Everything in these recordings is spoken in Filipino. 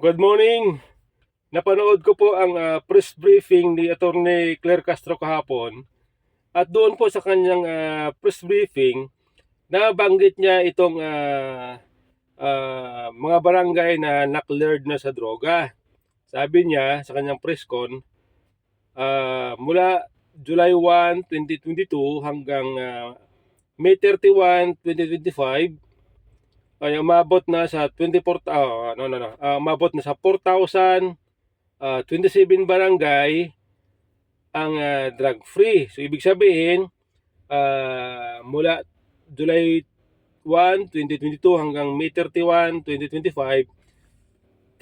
Good morning. Napanood ko po ang press briefing ni Attorney Claire Castro kahapon at doon po sa kanyang press briefing nabanggit niya itong mga barangay na na-cleared na sa droga. Sabi niya sa kanyang press con mula July 1, 2022 hanggang May 31, 2025 ay umabot na sa 24 umabot na sa 4,027 barangay ang drug-free. So ibig sabihin mula July 1, 2022 hanggang May 31, 2025, 3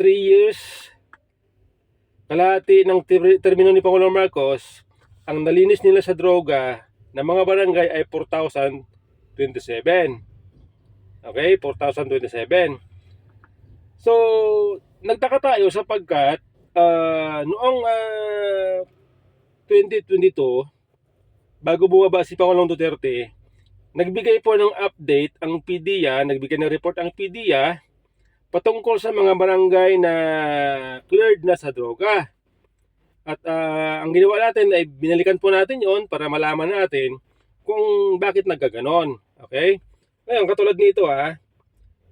years, kalahati ng termino ni Pangulong Marcos, ang nalinis nila sa droga na mga barangay ay 4,027. Okay, 4,027. So, nagtaka tayo sapagkat noong 2022, bago bumaba si Pangulong Duterte, nagbigay po ng update ang PDEA, nagbigay ng report ang PDEA patungkol sa mga barangay na cleared na sa droga. At ang ginawa natin ay binalikan po natin yon para malaman natin kung bakit nagkaganon. Okay? Ngayon, katulad nito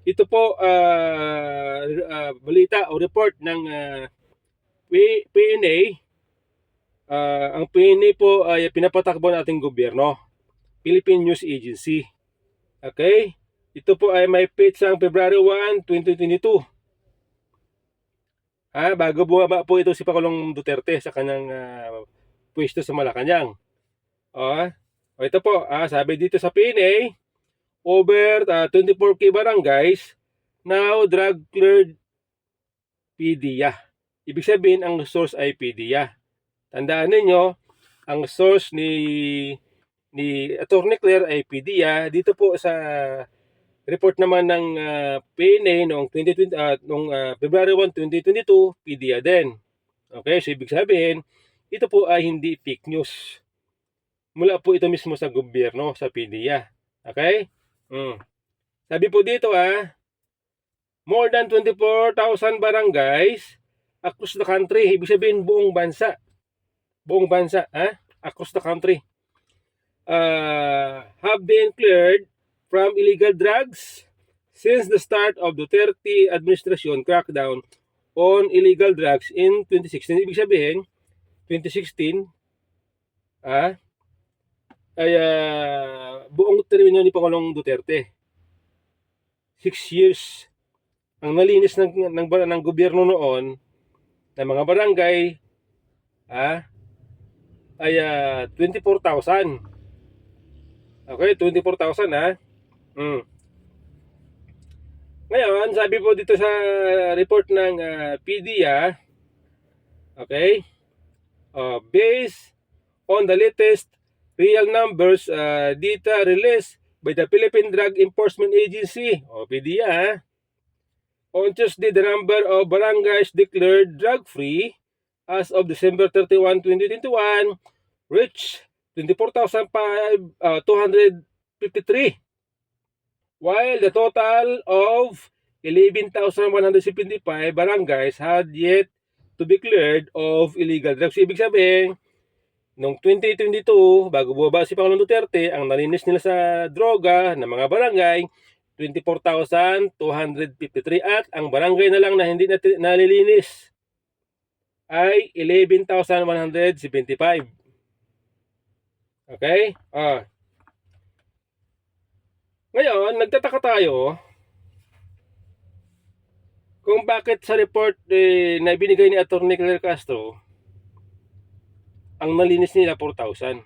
ito po balita o report ng PNA. Ang PNA po ay pinapatakbo ng ating gobyerno, Philippine News Agency. Okay? Ito po ay may petsang February 1, 2022. Bago bumaba po ito si Pangulong Duterte sa kanyang pwesto sa Malacanang. Ito po, sabi dito sa PNA, over 24K barangays now drug cleared PDEA. Ibig sabihin ang source ay PDEA. Tandaan ninyo, ang source ni Attorney Claire ay PDEA. Dito po sa report naman ng PNA noong February 1, 2022, PDEA din. Okay, so ibig sabihin, ito po ay hindi fake news. Mula po ito mismo sa gobyerno, sa PDEA. Okay? Sabi po dito more than 24,000 barangays across the country. Ibig sabihin buong bansa. Buong bansa, across the country. Have been cleared from illegal drugs since the start of Duterte administration crackdown on illegal drugs in 2016. Ibig sabihin, 2016, ay buong termino ni Pangulong Duterte. 6 years ang nalinis ng gobyerno noon ng mga barangay ay 24,000. Okay, 24,000 Ngayon, sabi po dito sa report ng PDEA, okay, based on the latest real numbers data released by the Philippine Drug Enforcement Agency, o PDEA, on Tuesday, the number of barangays declared drug-free as of December 31, 2021 reached 24,253, while the total of 11,175 barangays had yet to be cleared of illegal drugs. Ibig sabihin, noong 2022, bago bumaba si Pangulong Duterte, ang nalinis nila sa droga ng mga barangay, 24,253, at ang barangay na lang na hindi nalilinis ay 11,175. Okay? Ngayon, nagtataka tayo kung bakit sa report na binigay ni Attorney Claire Castro, ang nalinis nila 4,000.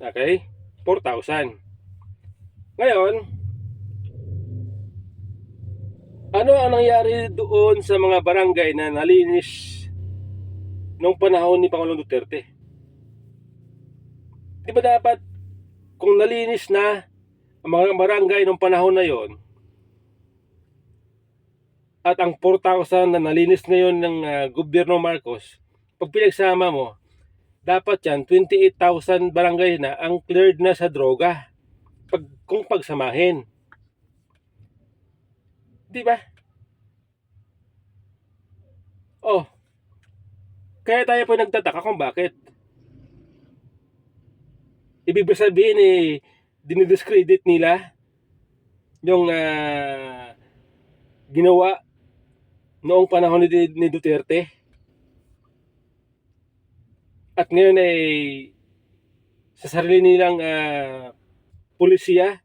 Okay? 4,000. Ngayon, ano ang nangyari doon sa mga barangay na nalinis nung panahon ni Pangulong Duterte? Di ba dapat kung nalinis na ang mga barangay nung panahon na yon at ang 4,000 na nalinis ngayon ng gobyerno Marcos, pag pinagsama mo, dapat yan 28,000 barangay na ang cleared na sa droga kung pagsamahin. Di ba? Oh, kaya tayo po nagtataka kung bakit. Ibig sabihin dinidiscredit nila yung ginawa noong panahon ni Duterte. At ngayon ay sa sarili nilang pulisya,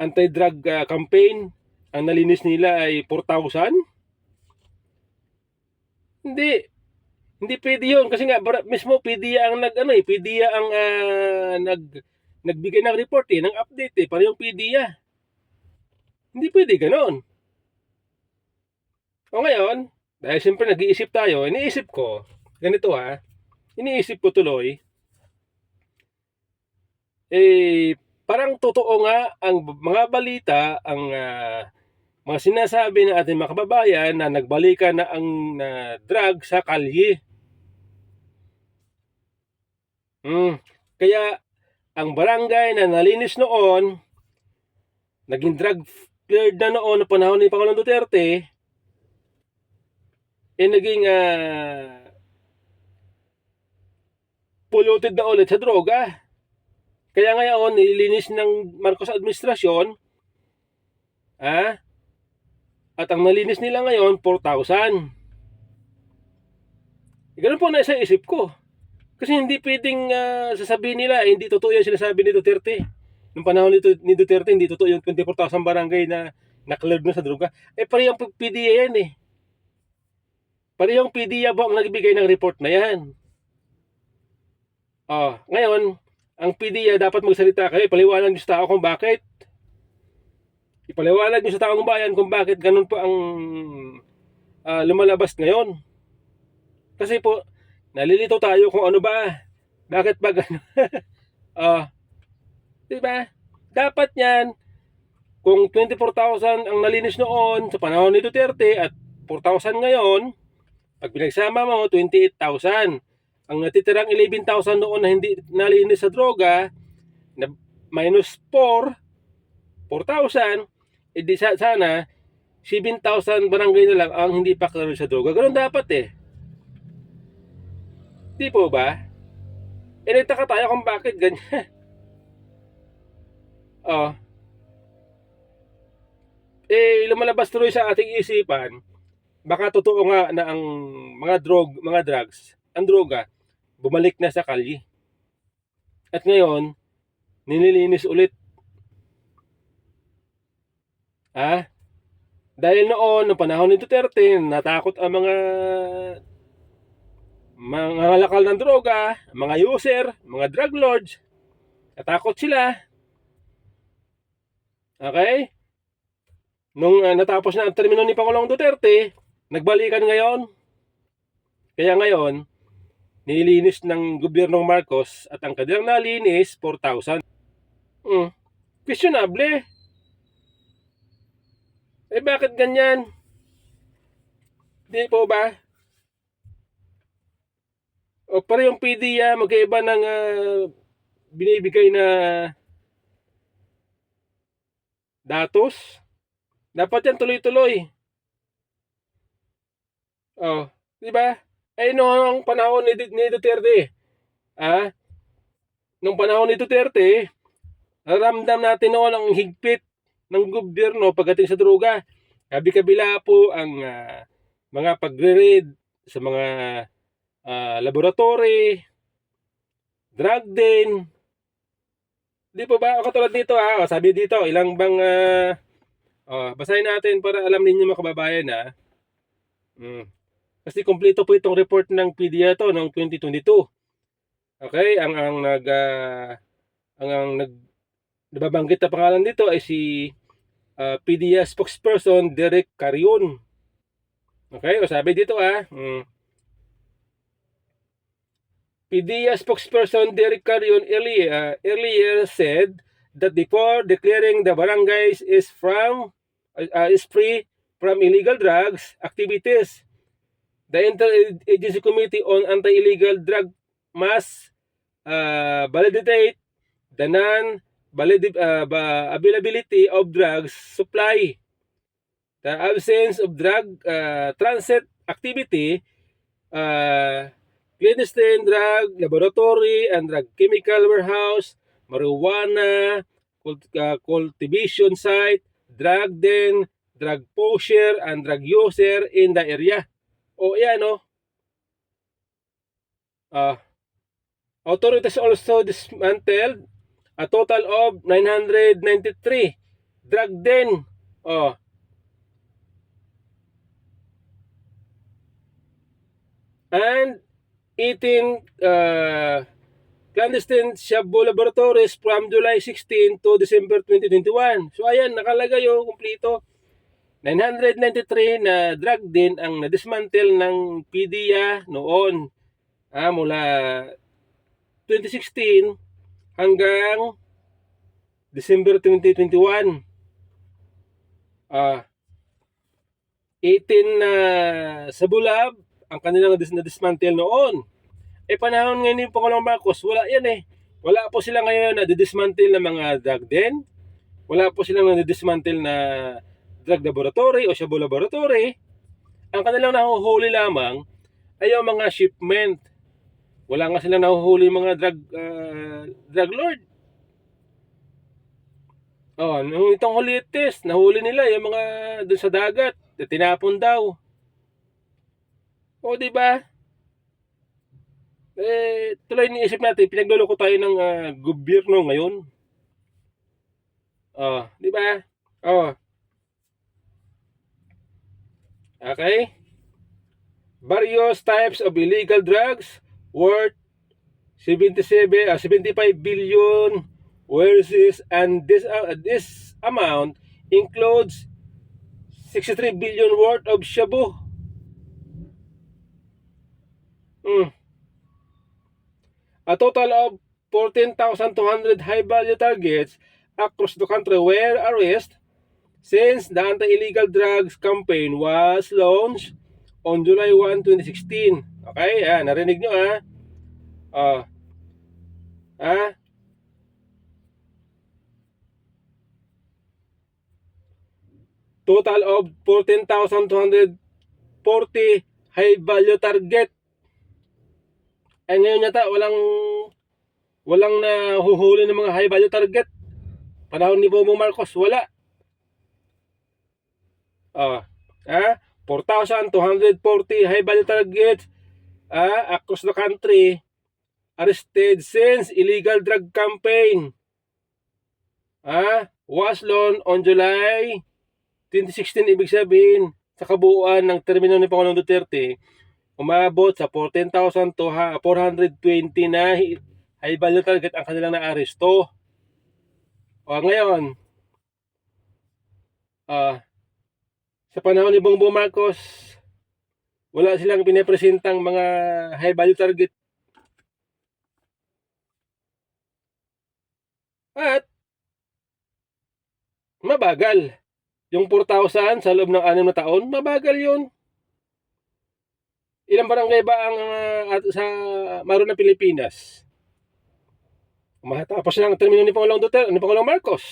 anti-drug campaign, ang nalinis nila ay 4,000. Hindi, hindi pwede yun kasi nga mismo PDEA ang PDEA ang nagbigay ng report ng update para yung PDEA. Hindi pwede ganoon. O ngayon, dahil siyempre nag-iisip tayo, iniisip ko, ganito iniisip ko tuloy, parang totoo nga ang mga balita, ang mga sinasabi ng ating mga kababayan na nagbalikan na ang drug sa kalye. Kaya ang barangay na nalinis noon, naging drug cleared na noon na panahon ni Pangulong Duterte, naging polluted na ulit sa droga. Kaya ngayon, nililinis ng Marcos administrasyon, at ang nalinis nila ngayon, 4,000. Ganun po nasa isip ko. Kasi hindi pwedeng sasabihin nila, hindi totoo yung sinasabi ni Duterte. Nung panahon ni Duterte, hindi totoo yung 24,000 barangay na na-cleared na sa droga. Parehong PDEA yan Parehong PDEA po ang nagbigay ng report na yan. Ngayon, ang PDEA dapat magsalita kayo, paliwanag nyo sa tao kung bakit. Ipaliwanag nyo sa taong bayan kung bakit ganun po ang lumalabas ngayon. Kasi po, nalilito tayo kung ano ba. Bakit ba ganun? Diba? Dapat yan, kung 24,000 ang nalinis noon sa panahon ni Duterte at 4,000 ngayon, pag pinagsama mo, 28,000. Ang natitirang 11,000 noon na hindi nalinis sa droga, na minus 4,000, edi sana 7,000 barangay na lang ang hindi pa clear sa droga. Ganun dapat Di po ba? Nagtaka tayo kung bakit ganyan. Lumalabas tuloy sa ating isipan, baka totoo nga na ang mga drugs, ang droga, bumalik na sa kalye. At ngayon, nililinis ulit. Dahil noon, noong panahon ni Duterte, natakot ang mga lakal ng droga, mga user, mga drug lords. Natakot sila. Okay? Nung natapos na ang termino ni Pangulong Duterte, nagbalikan ngayon. Kaya ngayon, nilinis ng gobyernong Marcos at ang kanilang nalinis, 4,000. Questionable. Bakit ganyan? Di po ba? Parehong PDEA, magkaiba ng binibigay na datos. Dapat yan tuloy-tuloy. Di ba? Noong panahon ni Duterte, nung panahon ni Duterte, ramdam natin noon ang higpit ng gobyerno pagdating sa droga. Kabi-kabila po ang mga pagre-raid sa mga laboratory, drug den. Di po ba? Katulad dito sabi dito, ilang bang basahin natin para alam ninyo mga kababayan kasi kumpleto po itong report ng PDEA to noong 2022. Okay, ang nababanggit na pangalan dito ay si PDEA spokesperson Derek Carion. Okay, sabi dito PDEA spokesperson Derek Carion earlier said that before declaring the barangays is free from illegal drugs activities, the Interagency Committee on Anti-Illegal Drug must validate the non-availability of drugs supply The absence of drug transit activity, clandestine drug laboratory and drug chemical warehouse, marijuana cultivation site, drug den, drug pusher, and drug user in the area. O yan, no? Authorities also dismantled a total of 993 drug den. And 18 clandestine Shabu laboratories from July 16 to December 2021. So ayan, nakalagay yung kumplito. 993 na drug din ang na-dismantle ng PDEA noon. Mula 2016 hanggang December 2021. 18 na Sabulab ang kanilang na-dismantle noon. Panahon ngayon ni Pangulong Marcos, wala yan eh. Wala po sila ngayon na dismantle ng mga drug den. Wala po silang na-dismantle na drug laboratory o Shabu laboratory. Ang kanilang nahuhuli lamang ay yung mga shipment. Wala nga silang nahuhuli mga drug lord. Nung itong huli test, nahuli nila yung mga doon sa dagat, tinapon daw. Di ba? Tuloy iniisip natin, pinagluloko tayo ng gobyerno ngayon. Di ba? Okay? Various types of illegal drugs worth 75 billion versus, and this amount includes 63 billion worth of shabu. A total of 14,200 high-value targets across the country were arrested since the anti-illegal drugs campaign was launched on July 1, 2016. Okay, narinig nyo total of 14,240 high-value target. Ngayon yata walang nahuhuli ng mga high-value target. Panahon ni Bongbong Marcos, wala. 4,240 high-value targets across the country arrested since illegal drug campaign was launched on July 2016. Ibig sabihin, sa kabuuan ng termino ni Pangulong Duterte, umabot sa 14,420 na high-value target ang kanilang naaresto. Ngayon, sa panahon ni Bongbong Marcos, wala silang pinapresentang mga high-value target. At mabagal. Yung 4,000 sa loob ng 6 na taon, mabagal yun. Ilang barangay ba ang sa Maro ng Pilipinas? Matapos na ang termino ni Pangulong Duterte, ni Pangulong Marcos.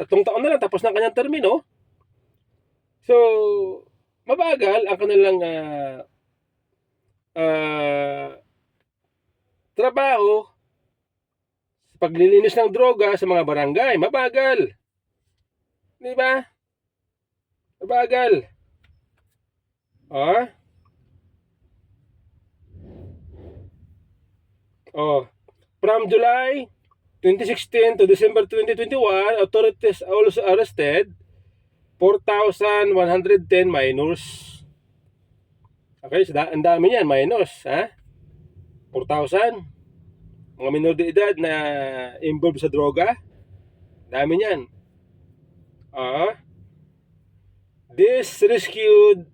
3 taon na lang tapos na ang kanyang termino. So, mabagal ang kanilang trabaho sa paglilinis ng droga sa mga barangay. Mabagal. Di ba? Mabagal. From July 2016 to December 2021, authorities also arrested 4,110 minors. Okay, so ang dami niyan, minors, 4,000. Mga minor de edad na involved sa droga. Dami niyan. These rescued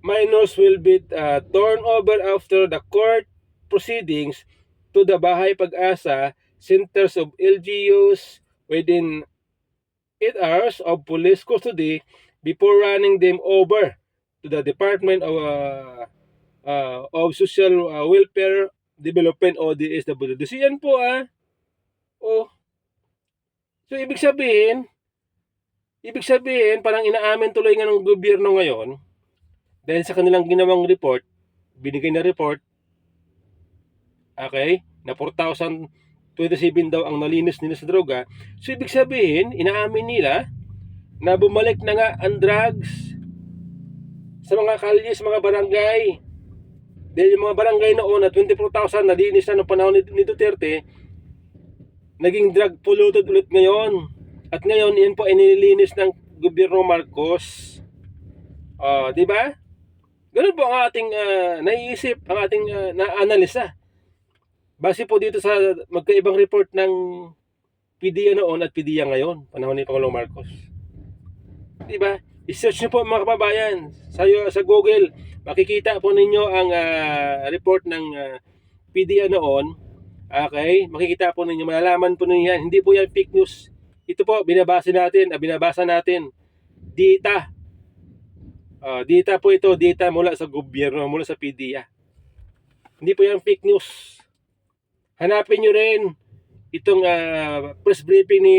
minors will be turned over after the court proceedings to the Bahay Pag-asa centers of LGUs within 8 hours of police custody before running them over to the Department of Social Welfare Development o DSWD. So yan po So ibig sabihin, Ibig sabihin, parang inaamin tuloy nga ng gobyerno ngayon, dahil sa kanilang ginawang report, binigay na report, okay, na 4,027 daw ang nalinis nila sa droga. So, ibig sabihin, inaamin nila na bumalik na nga ang drugs sa mga kalye, sa mga barangay. Dahil yung mga barangay noon na 24,000 nalinis na noong panahon ni Duterte, naging drug polluted ulit ngayon. At ngayon, yan po ay nililinis ng gobyerno Marcos. Di ba? Ganun po ang ating naiisip, ang ating na-analisa. Base po dito sa magkaibang report ng PDEA noon at PDEA ngayon, panahon ni Pangulong Marcos. Di ba? I-search nyo po mga kababayan sa Google. Makikita po ninyo ang report ng PDEA noon. Okay? Makikita po ninyo, malalaman po ninyo yan. Hindi po yan fake news. Ito po, binabasa natin. Data. Data po ito, data mula sa gobyerno, mula sa PDEA. Hindi po yan fake news. Hanapin nyo rin itong press briefing ni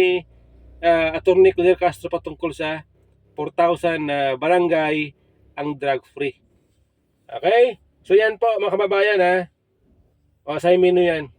Atty. Claire Castro patungkol sa 4,000 barangay ang drug free. Okay? So yan po mga kababayan ha. Assignment nyo yan.